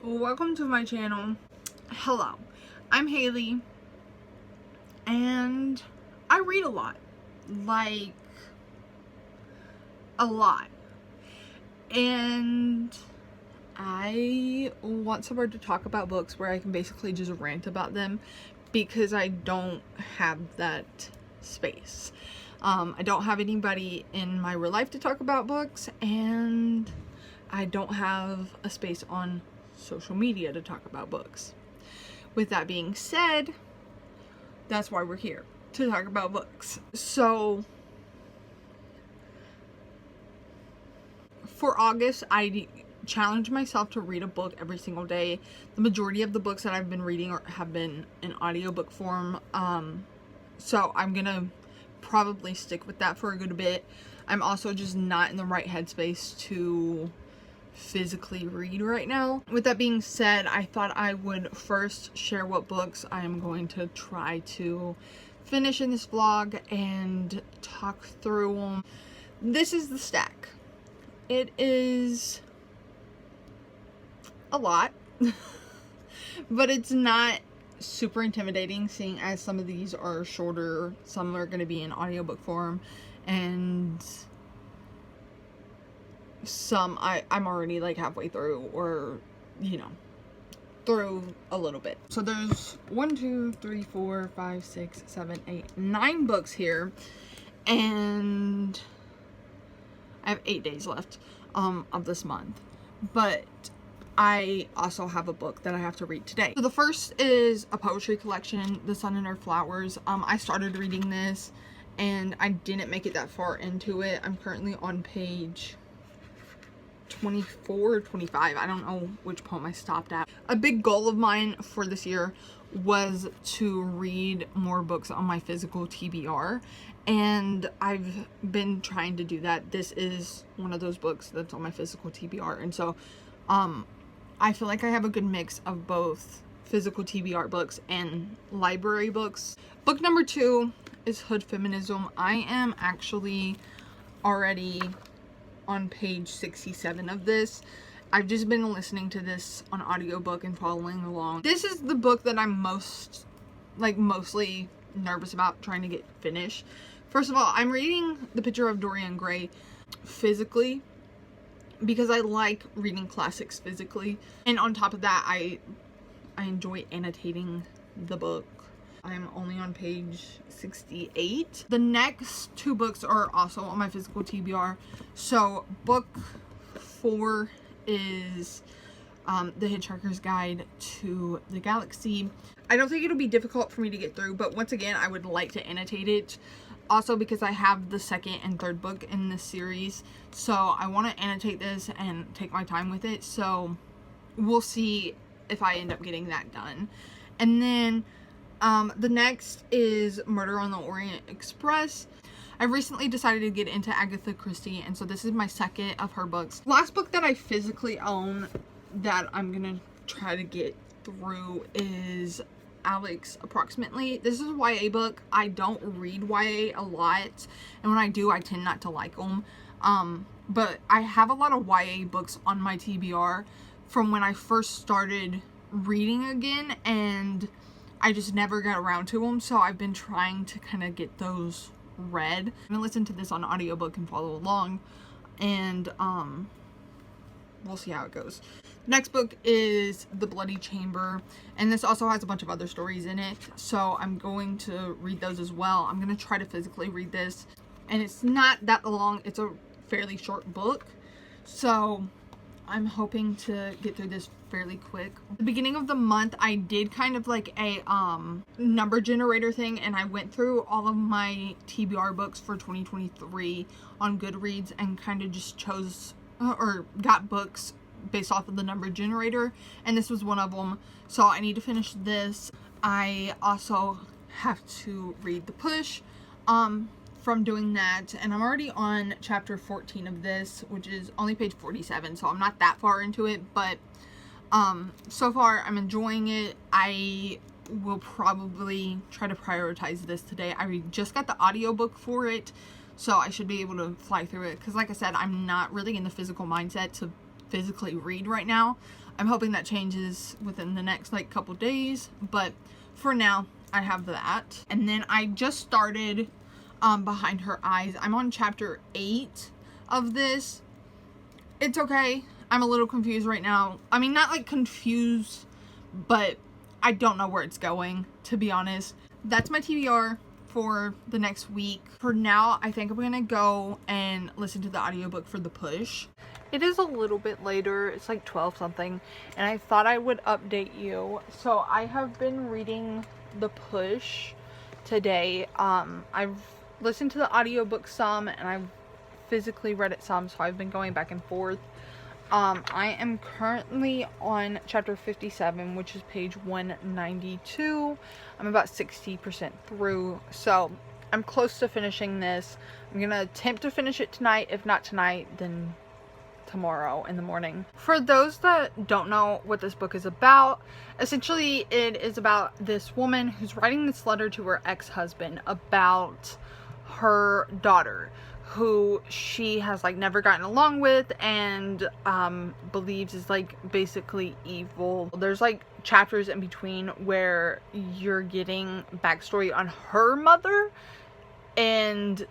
Welcome to my channel. Hello, I'm Haley, and I read a lot, like a lot, and I want somewhere to talk about books where I can basically just rant about them because I don't have that space. I don't have anybody in my real life to talk about books, and I don't have a space on social media to talk about books. With that being said, that's why we're here, to talk about books. So for August, I challenged myself to read a book every single day. The majority of the books that I've been reading have been in audiobook form. So I'm gonna probably stick with that for a good bit. I'm also just not in the right headspace to physically read right now. With that being said, I thought I would first share what books I am going to try to finish in this vlog and talk through them. This is the stack. It is a lot, but it's not super intimidating, seeing as some of these are shorter, some are going to be in audiobook form, and some I'm already like halfway through, or through a little bit. So there's 1, 2, 3, 4, 5, 6, 7, 8, 9 books here, and I have 8 days left of this month, but I also have a book that I have to read today. So the first is a poetry collection, The Sun and Her Flowers. I started reading this and I didn't make it that far into it. I'm currently on page 24 or 25. I don't know which poem I stopped at. A big goal of mine for this year was to read more books on my physical TBR, and I've been trying to do that. This is one of those books that's on my physical TBR, and so I feel like I have a good mix of both physical TBR books and library books. Book number 2 is Hood Feminism. I am actually already on page 67 of this. I've just been listening to this on audiobook and following along. This is the book that I'm mostly nervous about trying to get finished. First of all, I'm reading The Picture of Dorian Gray physically because I like reading classics physically, and on top of that, I enjoy annotating the book. I'm only on page 68. The next 2 books are also on my physical TBR. So book 4 is The Hitchhiker's Guide to the Galaxy. I don't think it'll be difficult for me to get through, but once again, I would like to annotate it. Also because I have the second and third book in this series, so I want to annotate this and take my time with it. So we'll see if I end up getting that done. And then the next is Murder on the Orient Express. I recently decided to get into Agatha Christie, and so this is my second of her books. Last book that I physically own that I'm gonna try to get through is Alex Approximately. This is a YA book. I don't read YA a lot, and when I do, I tend not to like them. But I have a lot of YA books on my TBR from when I first started reading again, and I just never got around to them, so I've been trying to kind of get those read. I'm gonna listen to this on audiobook and follow along, and we'll see how it goes. Next book is The Bloody Chamber, and this also has a bunch of other stories in it, so I'm going to read those as well. I'm gonna try to physically read this, and it's not that long. It's a fairly short book, so I'm hoping to get through this fairly quick. At the beginning of the month, I did kind of like a number generator thing, and I went through all of my TBR books for 2023 on Goodreads and kind of just chose or got books based off of the number generator, and this was one of them. So I need to finish this. I also have to read The Push from doing that, and I'm already on chapter 14 of this, which is only page 47, so I'm not that far into it, but so far I'm enjoying it. I will probably try to prioritize this today. I just got the audiobook for it, so I should be able to fly through it, because like I said, I'm not really in the physical mindset to physically read right now. I'm hoping that changes within the next like couple days, but for now I have that. And then I just started Behind Her Eyes. I'm on chapter 8 of this. It's okay. I'm a little confused right now. I mean, not like confused, but I don't know where it's going, to be honest. That's my TBR for the next week. For now, I think I'm gonna go and listen to the audiobook for The Push. It is a little bit later. It's like 12 something, and I thought I would update you. So I have been reading The Push today. I've listened to the audiobook some, and I've physically read it some, so I've been going back and forth. I am currently on chapter 57, which is page 192. I'm about 60% through, so I'm close to finishing this. I'm gonna attempt to finish it tonight. If not tonight, then tomorrow in the morning. For those that don't know what this book is about, essentially it is about this woman who's writing this letter to her ex-husband about her daughter, who she has like never gotten along with and believes is like basically evil. There's like chapters in between where you're getting backstory on her mother and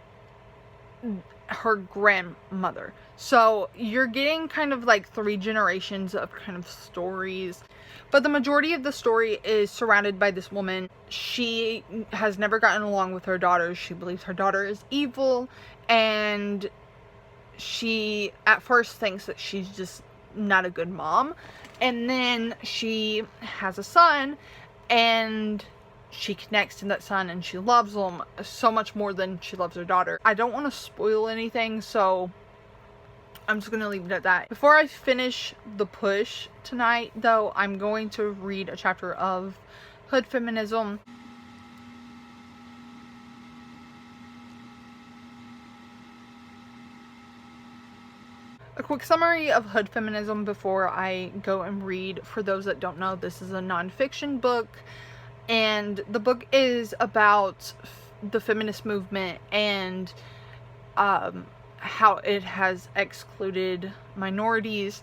her grandmother. So you're getting kind of like 3 generations of kind of stories. But the majority of the story is surrounded by this woman. She has never gotten along with her daughter. She believes her daughter is evil, and she at first thinks that she's just not a good mom. And then she has a son, and she connects to that son, and she loves him so much more than she loves her daughter. I don't want to spoil anything, so I'm just going to leave it at that. Before I finish The Push tonight, though, I'm going to read a chapter of Hood Feminism. A quick summary of Hood Feminism before I go and read. For those that don't know, this is a nonfiction book, and the book is about the feminist movement and how it has excluded minorities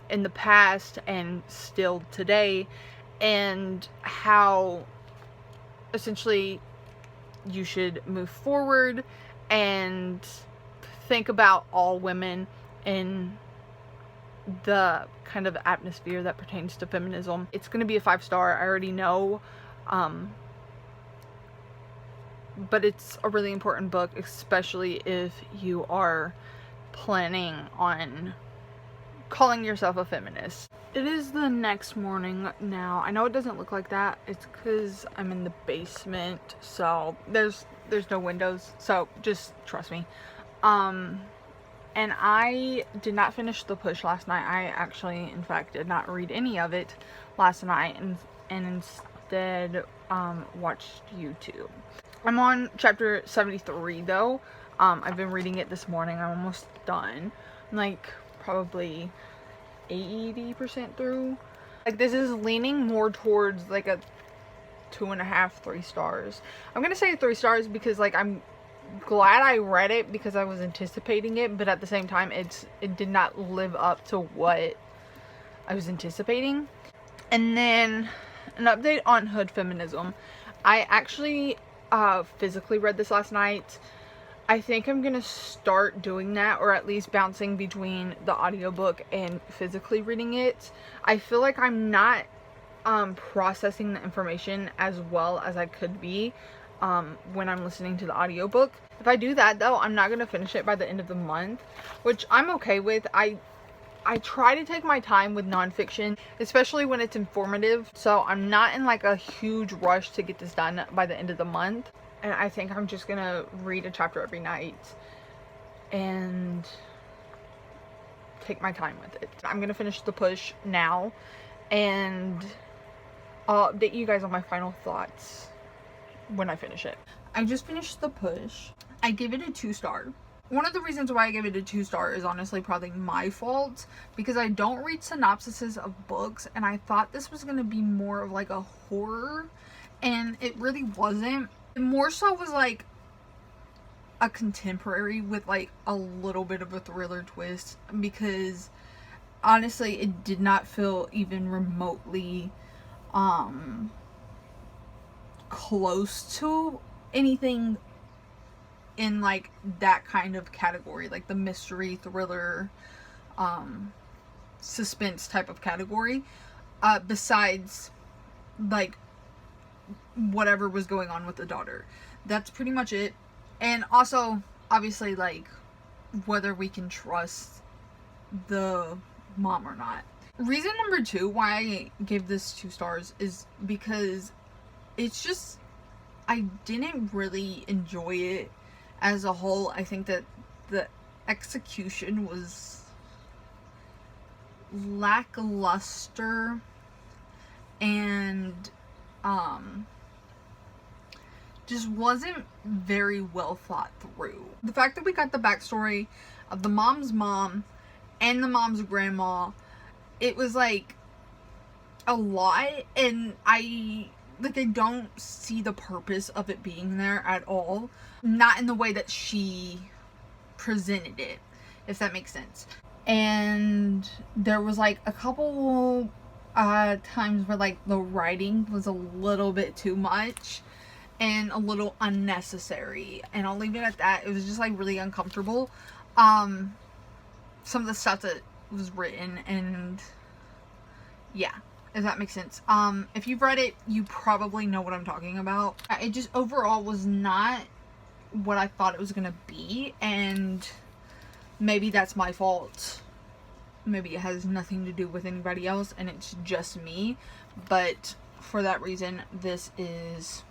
in the past and still today, and how essentially you should move forward and think about all women in the kind of atmosphere that pertains to feminism. It's going to be a 5-star, I already know, but it's a really important book, especially if you are planning on calling yourself a feminist. It is the next morning now. I know it doesn't look like that. It's because I'm in the basement, so there's no windows, so just trust me. And I did not finish The Push last night. I actually, in fact, did not read any of it last night, and instead watched YouTube. I'm on chapter 73 though. I've been reading it this morning. I'm almost done. I'm like probably 80% through. Like, this is leaning more towards like a 2.5, 3 stars. I'm gonna say 3 stars because like I'm glad I read it because I was anticipating it, but at the same time it did not live up to what I was anticipating. And then an update on Hood Feminism. I actually physically read this last night. I think I'm gonna start doing that, or at least bouncing between the audiobook and physically reading it. I feel like I'm not processing the information as well as I could be when I'm listening to the audiobook. If I do that though, I'm not gonna finish it by the end of the month, which I'm okay with. I try to take my time with nonfiction, especially when it's informative, so I'm not in like a huge rush to get this done by the end of the month. And I think I'm just gonna read a chapter every night and take my time with it. I'm gonna finish The Push now, and I'll update you guys on my final thoughts when I finish it. I just finished The Push. I gave it a 2-star. One of the reasons why I gave it a 2-star is honestly probably my fault, because I don't read synopsises of books, and I thought this was gonna be more of like a horror, and it really wasn't. It more so was like a contemporary with like a little bit of a thriller twist, because honestly, it did not feel even remotely close to anything in like that kind of category, like the mystery thriller suspense type of category, besides like whatever was going on with the daughter. That's pretty much it. And also, obviously, like whether we can trust the mom or not. Reason number 2 why I gave this 2 stars is because it's just, I didn't really enjoy it as a whole. I think that the execution was lackluster and just wasn't very well thought through. The fact that we got the backstory of the mom's mom and the mom's grandma, it was like a lot, and I don't see the purpose of it being there at all. Not in the way that she presented it, if that makes sense. And there was like a couple times where like the writing was a little bit too much and a little unnecessary, and I'll leave it at that. It was just like really uncomfortable, some of the stuff that was written, and yeah, if that makes sense. If you've read it, you probably know what I'm talking about. It just overall was not what I thought it was gonna be, and maybe that's my fault. Maybe it has nothing to do with anybody else and it's just me, but for that reason, this is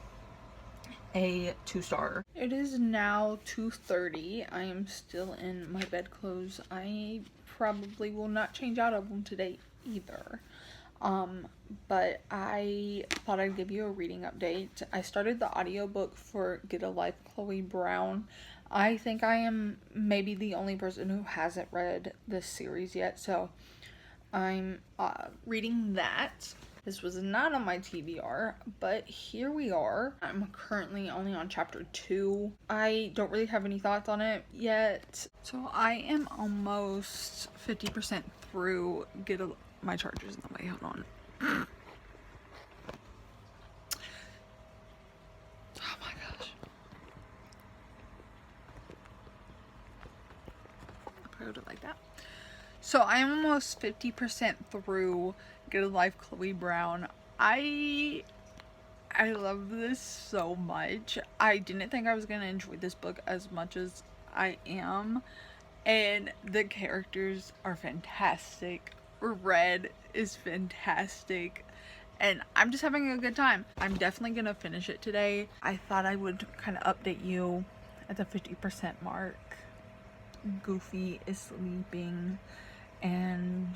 a 2-star. It is now 2:30. I am still in my bedclothes. I probably will not change out of them today either. But I thought I'd give you a reading update. I started the audiobook for Get a Life, Chloe Brown. I think I am maybe the only person who hasn't read this series yet, so I'm reading that. This was not on my TBR, but here we are. I'm currently only on chapter 2. I don't really have any thoughts on it yet. So I am almost 50% through my charger's in the way, hold on. Oh my gosh. Put it like that. So I am almost 50% through Get a Life, Chloe Brown. I love this so much. I didn't think I was gonna enjoy this book as much as I am, and the characters are fantastic. Red is fantastic, and I'm just having a good time. I'm definitely gonna finish it today. I thought I would kind of update you at the 50% mark. Goofy is sleeping and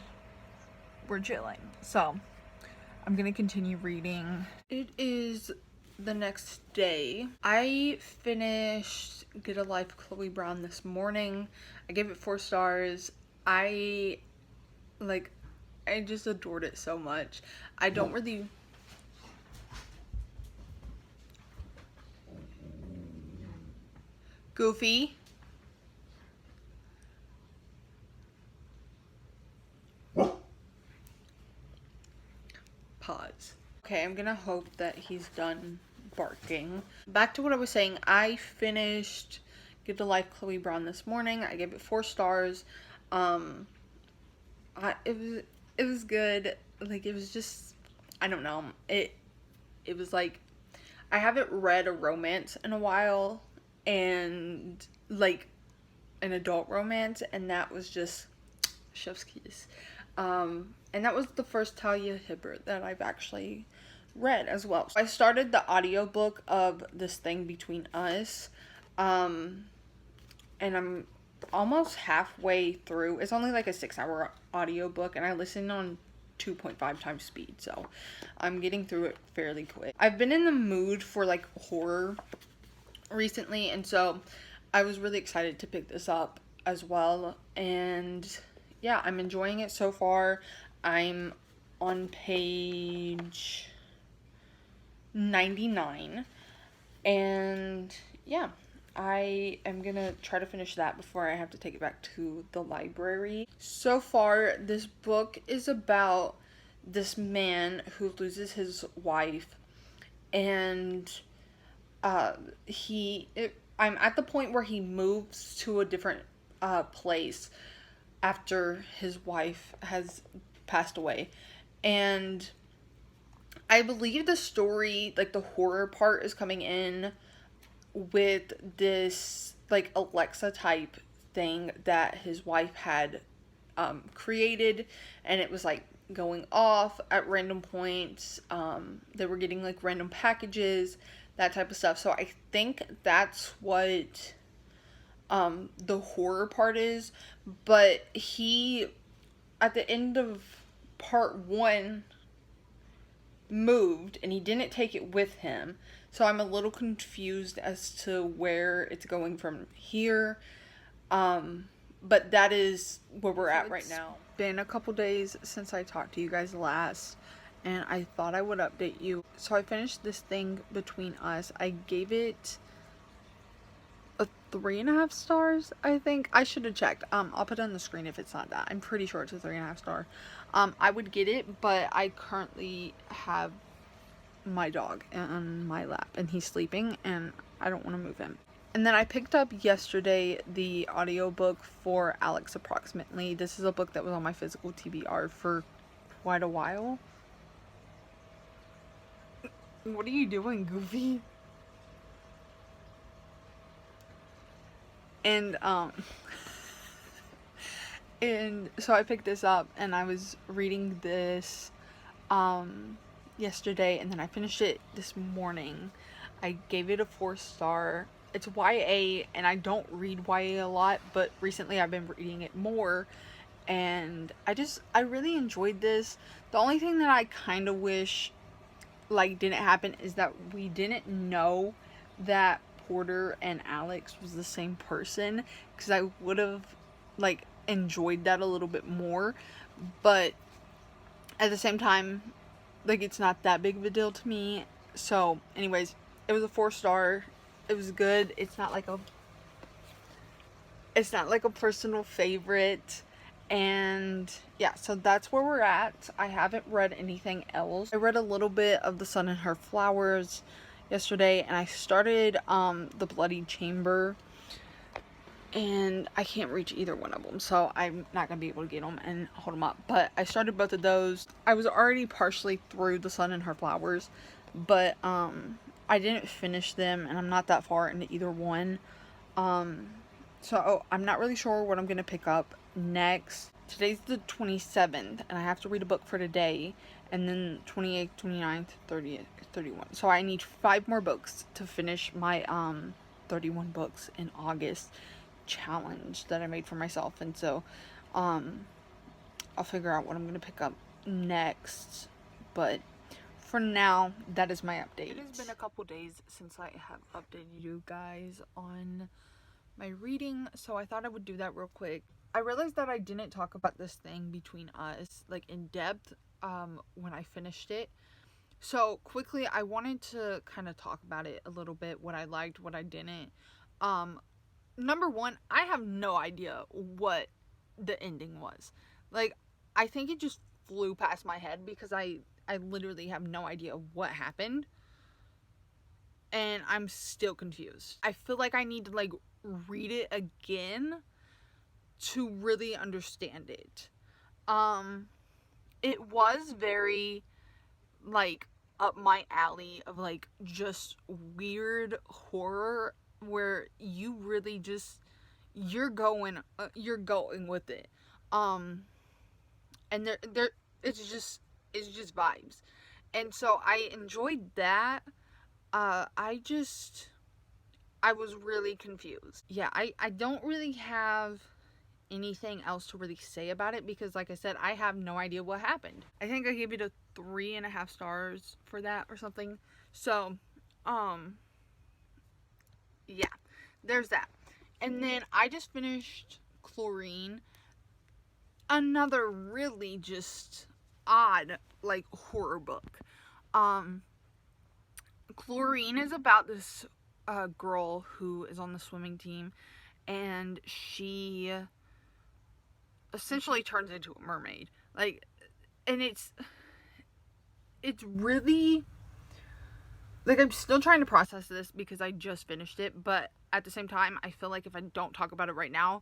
we're chilling, so I'm gonna continue reading. It is the next day. I finished Get a Life, Chloe Brown this morning. I gave it 4 stars. I just adored it so much. I don't really Goofy. Pause. Okay, I'm gonna hope that he's done barking. Back to what I was saying. I finished Get a Life, Chloe Brown this morning. I gave it 4 stars. It was good. Like, it was just, I don't know. It was like, I haven't read a romance in a while, and like an adult romance, and that was just chef's kiss. And that was the first Talia Hibbert that I've actually read as well. I started the audiobook of This Thing Between Us, and I'm almost halfway through. It's only like a 6-hour audiobook, and I listen on 2.5 times speed, so I'm getting through it fairly quick. I've been in the mood for like horror recently, and so I was really excited to pick this up as well, and yeah, I'm enjoying it so far. I'm on page 99, and yeah, I am gonna try to finish that before I have to take it back to the library. So far, this book is about this man who loses his wife, and I'm at the point where he moves to a different place after his wife has passed away. And I believe the story, like the horror part, is coming in with this like Alexa type thing that his wife had created, and it was like going off at random points. They were getting like random packages, that type of stuff. So I think that's what the horror part is. But he, at the end of part one, moved and he didn't take it with him. So I'm a little confused as to where it's going from here. But that is where we're at right now. It's been a couple days since I talked to you guys last, and I thought I would update you. So I finished this thing Between Us. I gave it a 3.5 stars, I think. I should have checked. I'll put it on the screen if it's not that. I'm pretty sure it's a 3.5 star. I would get it, but I currently have my dog on my lap and he's sleeping and I don't want to move him. And then I picked up yesterday the audiobook for Alex Approximately. This is a book that was on my physical TBR for quite a while. What are you doing, Goofy? And and so I picked this up and I was reading this yesterday, and then I finished it this morning. I gave it a 4-star. It's YA, and I don't read YA a lot, but recently I've been reading it more, and I really enjoyed this. The only thing that I kind of wish like didn't happen is that we didn't know that Porter and Alex was the same person, because I would have like enjoyed that a little bit more. But at the same time, like, it's not that big of a deal to me. So anyways, it was a 4-star. It was good. It's not like a personal favorite. And yeah, so that's where we're at. I haven't read anything else. I read a little bit of The Sun and Her Flowers yesterday, and I started The Bloody Chamber, and I can't reach either one of them, so I'm not gonna be able to get them and hold them up. But I started both of those. I was already partially through The Sun and Her Flowers, but I didn't finish them, and I'm not that far into either one. So I'm not really sure what I'm gonna pick up next. Today's the 27th, and I have to read a book for today, and then 28th, 29th, 30th, 31. So I need 5 more books to finish my 31 books in August challenge that I made for myself. And so I'll figure out what I'm gonna pick up next, but for now, that is my update. It has been a couple days since I have updated you guys on my reading, so I thought I would do that real quick. I realized that I didn't talk about this thing Between Us like in depth when I finished it. So quickly, I wanted to kind of talk about it a little bit, what I liked, what I didn't. Number one, I have no idea what the ending was. Like, I think it just flew past my head because I literally have no idea what happened. And I'm still confused. I feel like I need to like read it again to really understand it. It was very like up my alley of like just weird horror where you really just you're going with it. And there it's just vibes. And so I enjoyed that. I was really confused. Yeah, I don't really have anything else to really say about it because, like I said, I have no idea what happened. I think I gave it a 3.5 stars for that or something. So, yeah, there's that. And then I just finished Chlorine. Another really just odd, horror book. Chlorine is about this a girl who is on the swimming team, and she essentially turns into a mermaid. Like, and it's really, like, I'm still trying to process this because I just finished it, but at the same time, I feel like if I don't talk about it right now,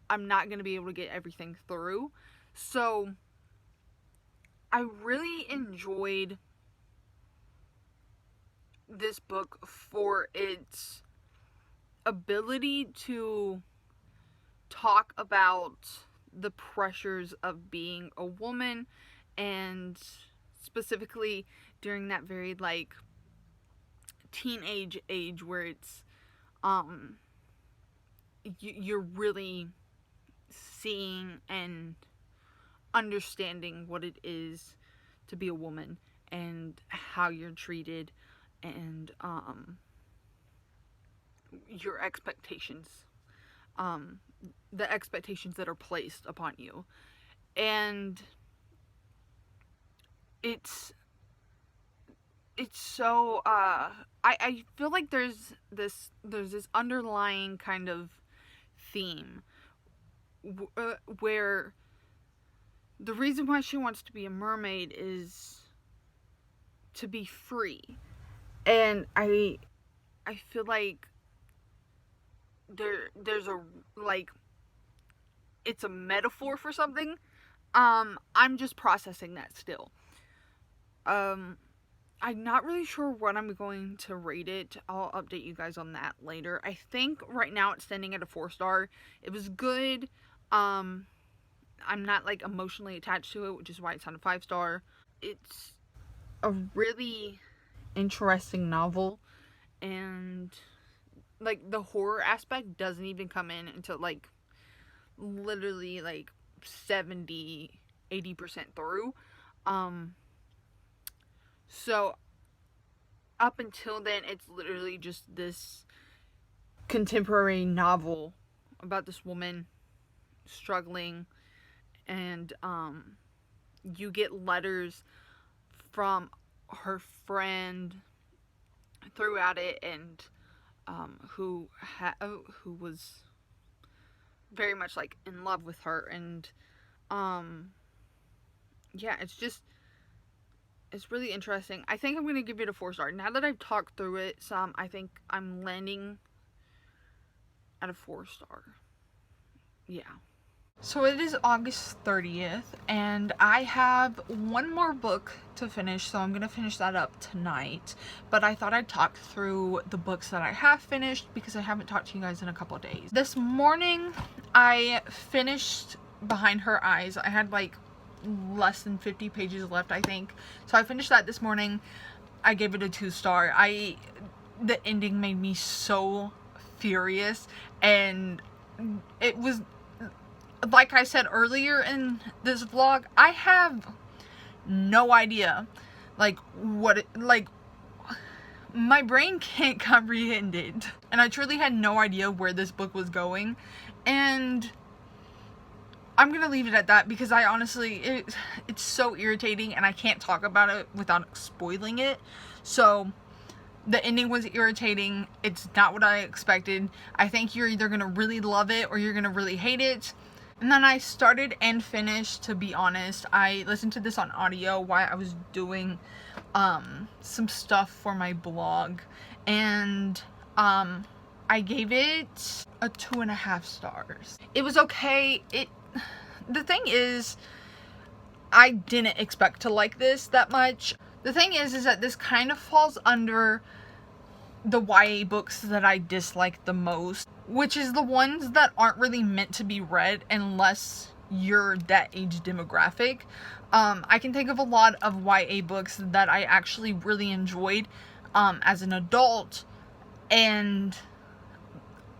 I'm not going to be able to get everything through. So I really enjoyed this book for its ability to talk about the pressures of being a woman, and specifically during that very, like, teenage age where it's you're really seeing and understanding what it is to be a woman and how you're treated, and your expectations, the expectations that are placed upon you. And it's so I feel like there's this underlying kind of theme where the reason why she wants to be a mermaid is to be free. And I feel like there's a, like, it's a metaphor for something. I'm just processing that still. I'm not really sure what I'm going to rate it. I'll update you guys on that later. I think right now it's standing at a 4-star. It was good. I'm not, like, emotionally attached to it, which is why it's on a 5-star. It's a really interesting novel, and, like, the horror aspect doesn't even come in until, like, literally, like, 70-80% through. So up until then, it's literally just this contemporary novel about this woman struggling, and you get letters from her friend throughout it, and who was very much, like, in love with her, and yeah, it's really interesting. I think I'm going to give it a 4-star. Now that I've talked through it some, I think I'm landing at a 4-star. Yeah. So it is August 30th, and I have one more book to finish, so I'm going to finish that up tonight. But I thought I'd talk through the books that I have finished because I haven't talked to you guys in a couple of days. This morning, I finished Behind Her Eyes. I had, like, less than 50 pages left, I think. So I finished that this morning. I gave it a 2-star. The ending made me so furious, and it was, like I said earlier in this vlog, I have no idea, like, my brain can't comprehend it. And I truly had no idea where this book was going, and I'm gonna leave it at that because I honestly, it's so irritating, and I can't talk about it without spoiling it. So the ending was irritating. It's not what I expected. I think you're either gonna really love it or you're gonna really hate it. And then I started and finished, to be honest. I listened to this on audio while I was doing some stuff for my blog, and I gave it a 2.5 stars. It was okay. The thing is, I didn't expect to like this that much. The thing is that this kind of falls under the YA books that I dislike the most, which is the ones that aren't really meant to be read unless you're that age demographic. I can think of a lot of YA books that I actually really enjoyed as an adult, and,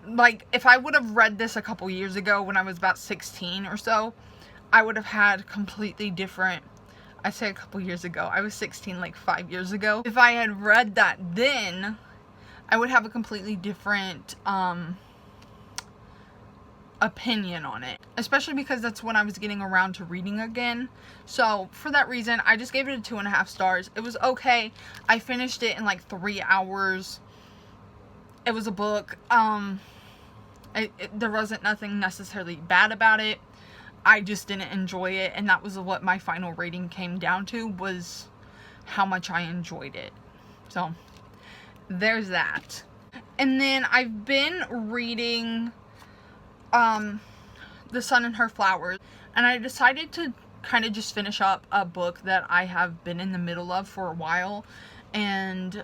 like, if I would have read this a couple years ago when I was about 16 or so, I would have had completely different, I say a couple years ago, I was 16 like 5 years ago. If I had read that then, I would have a completely different opinion on it, especially because that's when I was getting around to reading again. So for that reason, I just gave it a 2.5 stars. It was okay. I finished it in like 3 hours. It was a book, there wasn't nothing necessarily bad about it. I just didn't enjoy it, and that was what my final rating came down to, was how much I enjoyed it. So there's that. And then I've been reading The Sun and Her Flowers, and I decided to kind of just finish up a book that I have been in the middle of for a while. And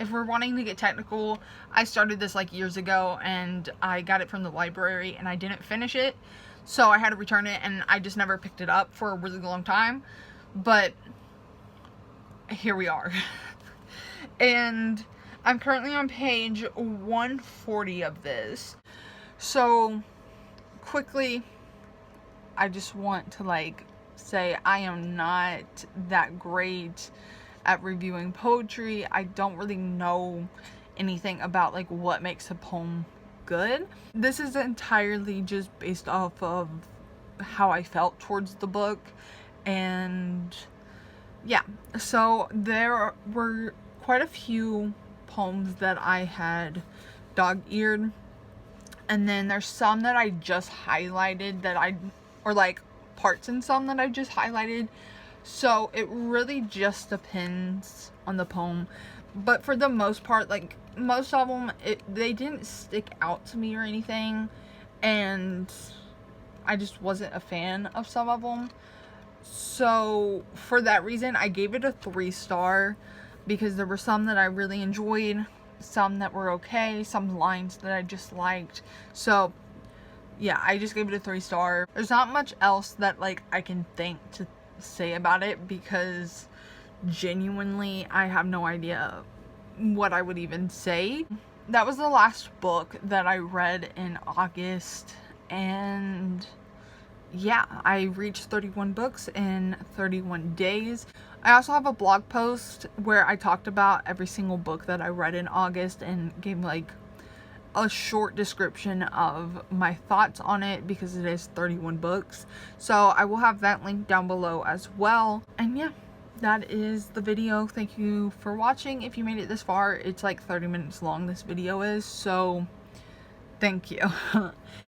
if we're wanting to get technical, I started this like years ago, and I got it from the library and I didn't finish it, so I had to return it, and I just never picked it up for a really long time. But here we are. And I'm currently on page 140 of this. So quickly, I just want to like say I am not that great at reviewing poetry. I don't really know anything about like what makes a poem good. This is entirely just based off of how I felt towards the book. And yeah, so there were quite a few poems that I had dog-eared, and then there's some that I just highlighted or like parts in some that I just highlighted. So it really just depends on the poem, but for the most part, like most of them, they didn't stick out to me or anything, and I just wasn't a fan of some of them. So for that reason, I gave it a 3-star, because there were some that I really enjoyed, some that were okay, some lines that I just liked. So yeah, I just gave it a 3-star. There's not much else that like I can think to say about it, because genuinely I have no idea what I would even say. That was the last book that I read in August, and yeah, I reached 31 books in 31 days. I also have a blog post where I talked about every single book that I read in August and gave like a short description of my thoughts on it, because it is 31 books. So I will have that link down below as well. And yeah, that is the video. Thank you for watching. If you made it this far, it's like 30 minutes long, this video is, so thank you.